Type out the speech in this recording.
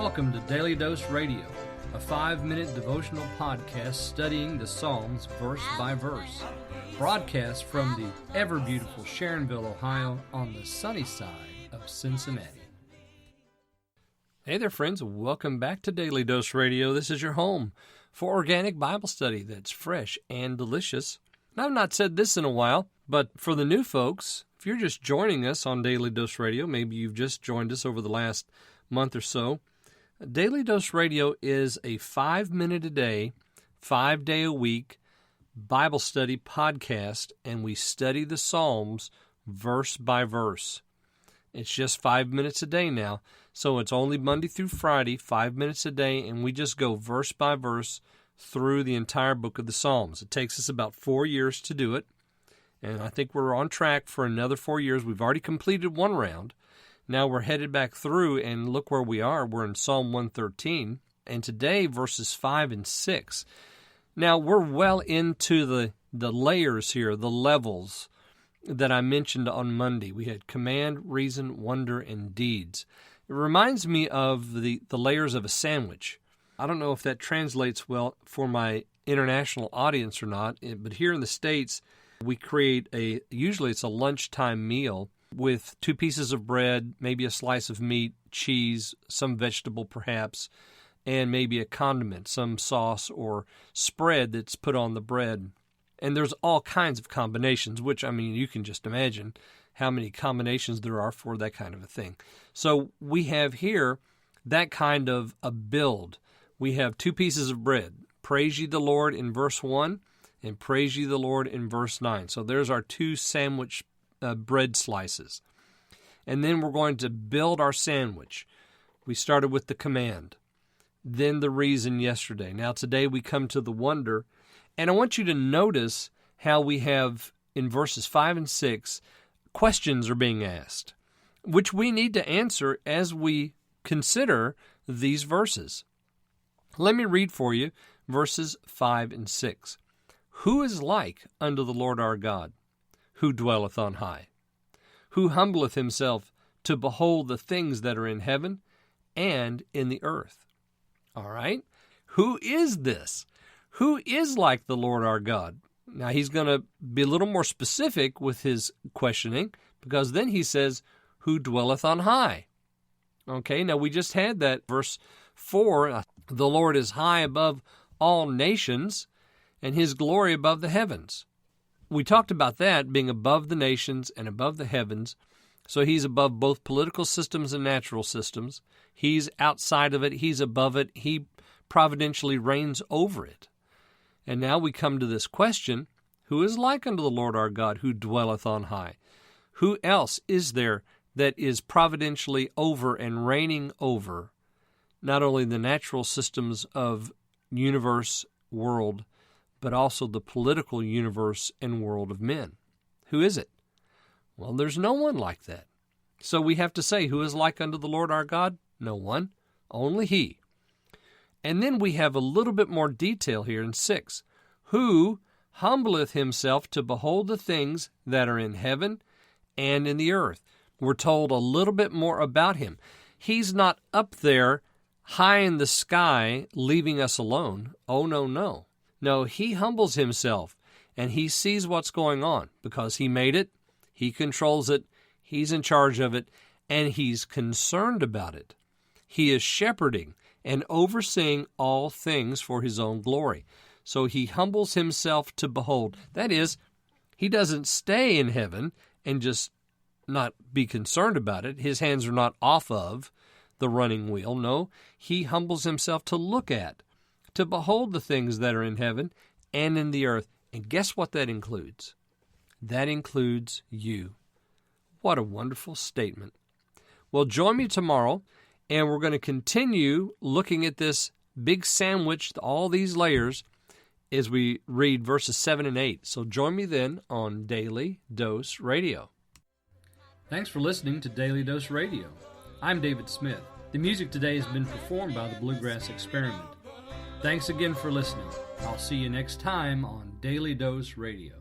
Welcome to Daily Dose Radio, a 5-minute devotional podcast studying the Psalms verse by verse. Broadcast from the ever-beautiful Sharonville, Ohio, on the sunny side of Cincinnati. Hey there, friends. Welcome back to Daily Dose Radio. This is your home for organic Bible study that's fresh and delicious. And I've not said this in a while, but for the new folks, if you're just joining us on Daily Dose Radio, maybe you've just joined us over the last month or so, Daily Dose Radio is a 5-minute a day, 5-day a week Bible study podcast, and we study the Psalms verse by verse. It's just 5 minutes a day now, so it's only Monday through Friday, 5 minutes a day, and we just go verse by verse through the entire book of the Psalms. It takes us about 4 years to do it, and I think we're on track for another 4 years. We've already completed one round. Now we're headed back through, and look where we are. We're in Psalm 113, and today verses 5 and 6. Now we're well into the layers here, the levels that I mentioned on Monday. We had command, reason, wonder, and deeds. It reminds me of the layers of a sandwich. I don't know if that translates well for my international audience or not, but here in the States, we create usually it's a lunchtime meal with 2 pieces of bread, maybe a slice of meat, cheese, some vegetable perhaps, and maybe a condiment, some sauce or spread that's put on the bread. And there's all kinds of combinations, which, I mean, you can just imagine how many combinations there are for that kind of a thing. So we have here that kind of a build. We have 2 pieces of bread. Praise ye the Lord in verse 1 and praise ye the Lord in verse 9. So there's our 2 sandwich bread slices. And then we're going to build our sandwich. We started with the command, then the reason yesterday. Now today we come to the wonder. And I want you to notice how we have in verses 5 and 6, questions are being asked, which we need to answer as we consider these verses. Let me read for you verses 5 and 6. Who is like unto the Lord our God, who dwelleth on high, who humbleth himself to behold the things that are in heaven and in the earth? All right? Who is this? Who is like the Lord our God? Now, he's going to be a little more specific with his questioning, because then he says, who dwelleth on high? Okay, now we just had that verse 4, the Lord is high above all nations, and his glory above the heavens. We talked about that being above the nations and above the heavens, so he's above both political systems and natural systems. He's outside of it, he's above it, he providentially reigns over it. And now we come to this question, who is like unto the Lord our God, who dwelleth on high? Who else is there that is providentially over and reigning over not only the natural systems of universe, world, but also the political universe and world of men? Who is it? Well, there's no one like that. So we have to say, who is like unto the Lord our God? No one, only he. And then we have a little bit more detail here in 6. Who humbleth himself to behold the things that are in heaven and in the earth. We're told a little bit more about him. He's not up there high in the sky leaving us alone. Oh, no, no. No, he humbles himself, and he sees what's going on because he made it, he controls it, he's in charge of it, and he's concerned about it. He is shepherding and overseeing all things for his own glory. So he humbles himself to behold. That is, he doesn't stay in heaven and just not be concerned about it. His hands are not off of the running wheel. No, he humbles himself to look at, to behold the things that are in heaven and in the earth. And guess what that includes? That includes you. What a wonderful statement. Well, join me tomorrow, and we're going to continue looking at this big sandwich, all these layers, as we read verses 7 and 8. So join me then on Daily Dose Radio. Thanks for listening to Daily Dose Radio. I'm David Smith. The music today has been performed by the Bluegrass Experiment. Thanks again for listening. I'll see you next time on Daily Dose Radio.